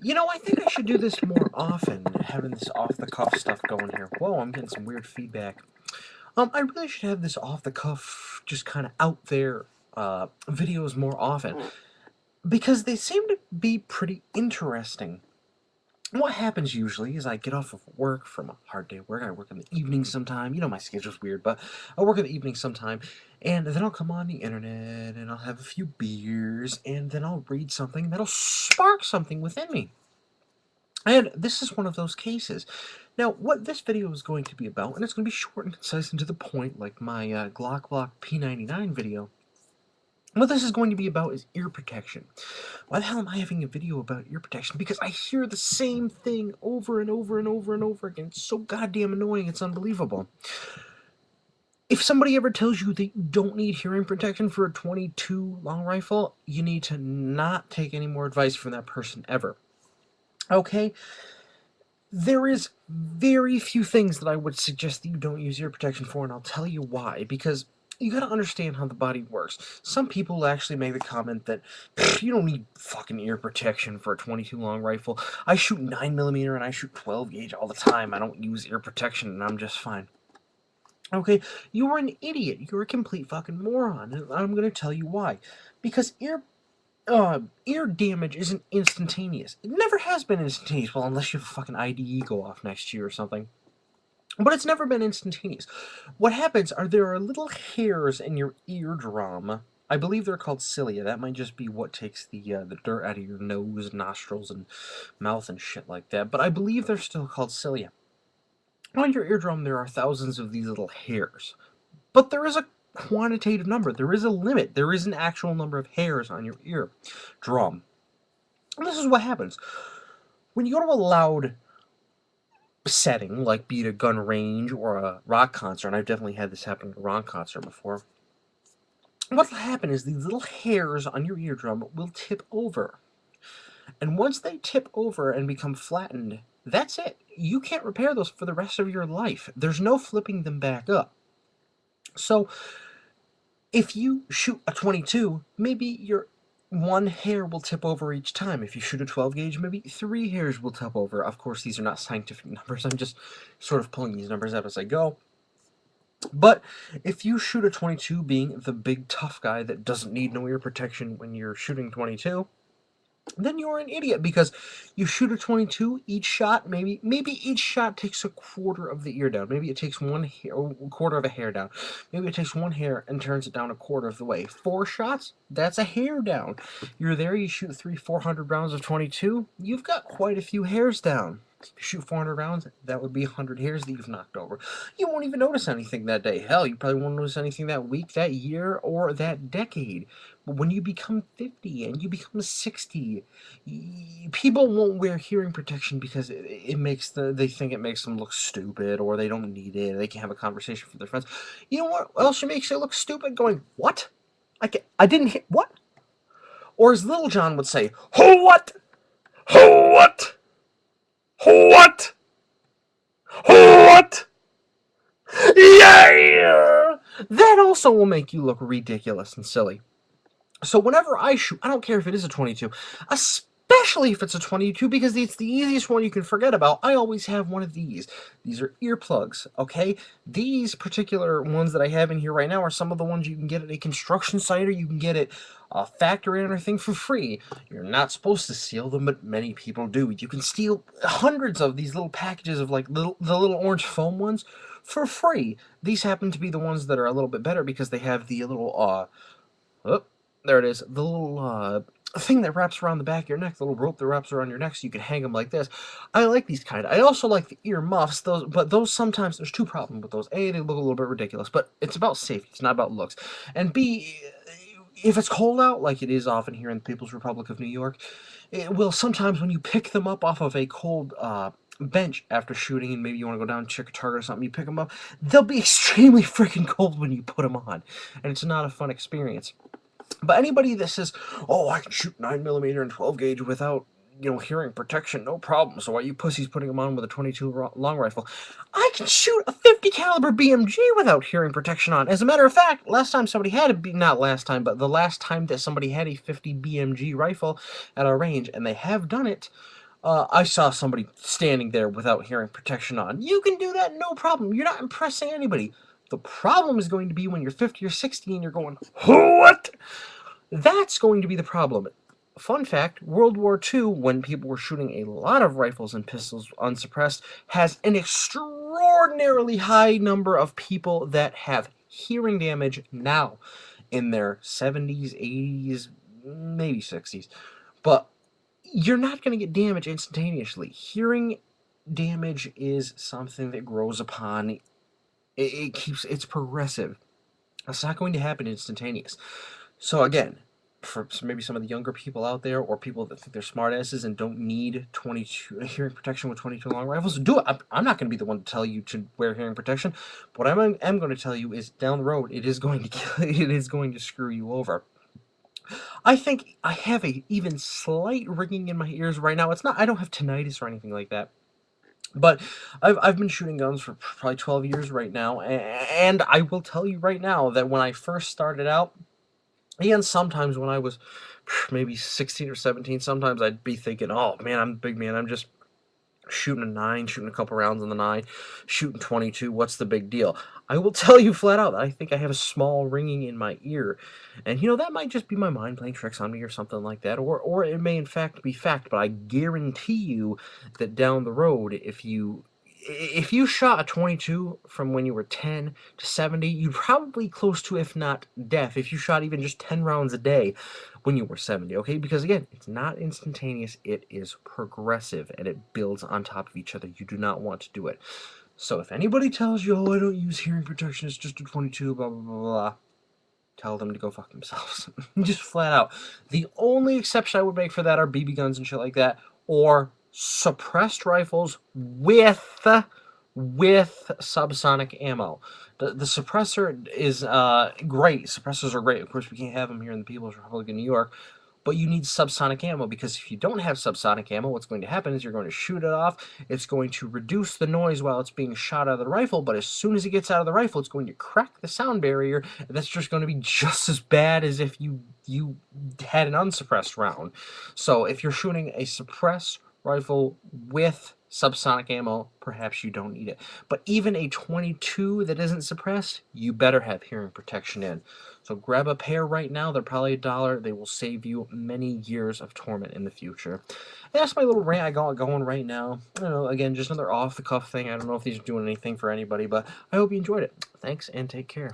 I think I should do this more often, having this off-the-cuff stuff going here. Whoa, I'm getting some weird feedback. I really should have this off-the-cuff, just kind of out there, videos more often, because they seem to be pretty interesting. What happens usually is I get off of work from a hard day of work. I work in the evening sometime. My schedule's weird, but I work in the evening sometime. And then I'll come on the internet and I'll have a few beers and then I'll read something that'll spark something within me. And this is one of those cases. Now, what this video is going to be about, and it's going to be short and concise and to the point, like my Glock Block P99 video, what this is going to be about is ear protection. Why the hell am I having a video about ear protection? Because I hear the same thing over and over and over and over again. It's so goddamn annoying, it's unbelievable. If somebody ever tells you that you don't need hearing protection for a .22 long rifle, you need to not take any more advice from that person ever. Okay? There is very few things that I would suggest that you don't use ear protection for, and I'll tell you why. Because you gotta understand how the body works. Some people actually make the comment that you don't need fucking ear protection for a .22 long rifle. I shoot 9mm and I shoot 12 gauge all the time. I don't use ear protection and I'm just fine. Okay, you're an idiot. You're a complete fucking moron, and I'm gonna tell you why. Because ear damage isn't instantaneous. It never has been instantaneous. Well, unless you have a fucking IDE go off next year or something. But it's never been instantaneous. What happens are there are little hairs in your eardrum. I believe they're called cilia. That might just be what takes the dirt out of your nose, nostrils, and mouth and shit like that. But I believe they're still called cilia. On your eardrum, there are thousands of these little hairs. But there is a quantitative number. There is a limit. There is an actual number of hairs on your eardrum. And this is what happens. When you go to a loud setting, like be it a gun range or a rock concert, and I've definitely had this happen at a rock concert before, what will happen is these little hairs on your eardrum will tip over. And once they tip over and become flattened, that's it. You can't repair those for the rest of your life. There's no flipping them back up. So, if you shoot a .22, maybe your one hair will tip over each time. If you shoot a 12 gauge, maybe 3 hairs will tip over. Of course, these are not scientific numbers. I'm just sort of pulling these numbers out as I go. But if you shoot a .22, being the big tough guy that doesn't need no ear protection when you're shooting .22, then you're an idiot, because you shoot a .22, each shot, maybe each shot takes a quarter of the ear down. Maybe it takes a quarter of a hair down. Maybe it takes one hair and turns it down a quarter of the way. 4 shots, that's a hair down. You're there, you shoot 400 rounds of .22, you've got quite a few hairs down. If you shoot 400 rounds, that would be 100 hairs that you've knocked over. You won't even notice anything that day. Hell, you probably won't notice anything that week, that year, or that decade. But when you become 50 and you become 60, people won't wear hearing protection because they think it makes them look stupid, or they don't need it, they can have a conversation with their friends. You know what else makes you look stupid? Going, what? I didn't hit, what? Or as Little John would say, who what? Who what? Who what? Who what? Yeah! That also will make you look ridiculous and silly. So whenever I shoot, I don't care if it is a .22, especially if it's a .22, because it's the easiest one you can forget about, I always have one of these. These are earplugs, okay? These particular ones that I have in here right now are some of the ones you can get at a construction site, or you can get at a factory and everything for free. You're not supposed to steal them, but many people do. You can steal hundreds of these little packages of, like, the little orange foam ones for free. These happen to be the ones that are a little bit better because they have the little, oh, there it is, the little thing that wraps around the back of your neck, the little rope that wraps around your neck, so you can hang them like this. I like these kind. I also like the ear muffs, but those sometimes, there's 2 problems with those. A, they look a little bit ridiculous, but it's about safety, it's not about looks. And B, if it's cold out, like it is often here in the People's Republic of New York, it will sometimes, when you pick them up off of a cold bench after shooting, and maybe you want to go down and check a target or something, you pick them up, they'll be extremely freaking cold when you put them on, and it's not a fun experience. But anybody that says, oh, I can shoot 9mm and 12 gauge without, hearing protection, no problem, so why you pussies putting them on with a .22 long rifle? I can shoot a 50 caliber BMG without hearing protection on. As a matter of fact, last time somebody had not last time, but the last time that somebody had a 50 BMG rifle at our range, and they have done it, I saw somebody standing there without hearing protection on. You can do that, no problem. You're not impressing anybody. The problem is going to be when you're 50 or 60 and you're going, what? That's going to be the problem. Fun fact, World War II, when people were shooting a lot of rifles and pistols unsuppressed, has an extraordinarily high number of people that have hearing damage now in their 70s, 80s, maybe 60s. But you're not going to get damage instantaneously. Hearing damage is something that grows upon. It's progressive. It's not going to happen instantaneous. So again, for maybe some of the younger people out there, or people that think they're smartasses and don't need 22 hearing protection with 22 long rifles, do it. I'm not going to be the one to tell you to wear hearing protection. What I am going to tell you is down the road, it is going to it is going to screw you over. I think I have a even slight ringing in my ears right now. It's not. I don't have tinnitus or anything like that. But I've been shooting guns for probably 12 years right now, and I will tell you right now that when I first started out, and sometimes when I was maybe 16 or 17, sometimes I'd be thinking, oh man, I'm a big man. I'm just shooting a 9, shooting a couple rounds on the 9, shooting 22. What's the big deal? I will tell you flat out that I think I have a small ringing in my ear. And, that might just be my mind playing tricks on me or something like that. Or it may, in fact, be fact. But I guarantee you that down the road, if you shot a 22 from when you were 10 to 70, you'd probably close to, if not deaf, if you shot even just 10 rounds a day when you were 70, okay? Because again, it's not instantaneous, it is progressive, and it builds on top of each other. You do not want to do it. So if anybody tells you, oh, I don't use hearing protection, it's just a 22, blah, blah, blah, blah, tell them to go fuck themselves. Just flat out. The only exception I would make for that are BB guns and shit like that, or suppressed rifles with subsonic ammo. The suppressor is great. Suppressors are great. Of course, we can't have them here in the People's Republic of New York, but you need subsonic ammo, because if you don't have subsonic ammo, what's going to happen is you're going to shoot it off. It's going to reduce the noise while it's being shot out of the rifle, but as soon as it gets out of the rifle, it's going to crack the sound barrier, and that's just going to be just as bad as if you had an unsuppressed round. So if you're shooting a suppressed rifle with subsonic ammo, perhaps you don't need it. But even a 22 that isn't suppressed, you better have hearing protection in. So grab a pair right now. They're probably $1. They will save you many years of torment in the future. And that's my little rant I got going right now. I don't know, again, just another off-the-cuff thing. I don't know if these are doing anything for anybody, but I hope you enjoyed it. Thanks, and take care.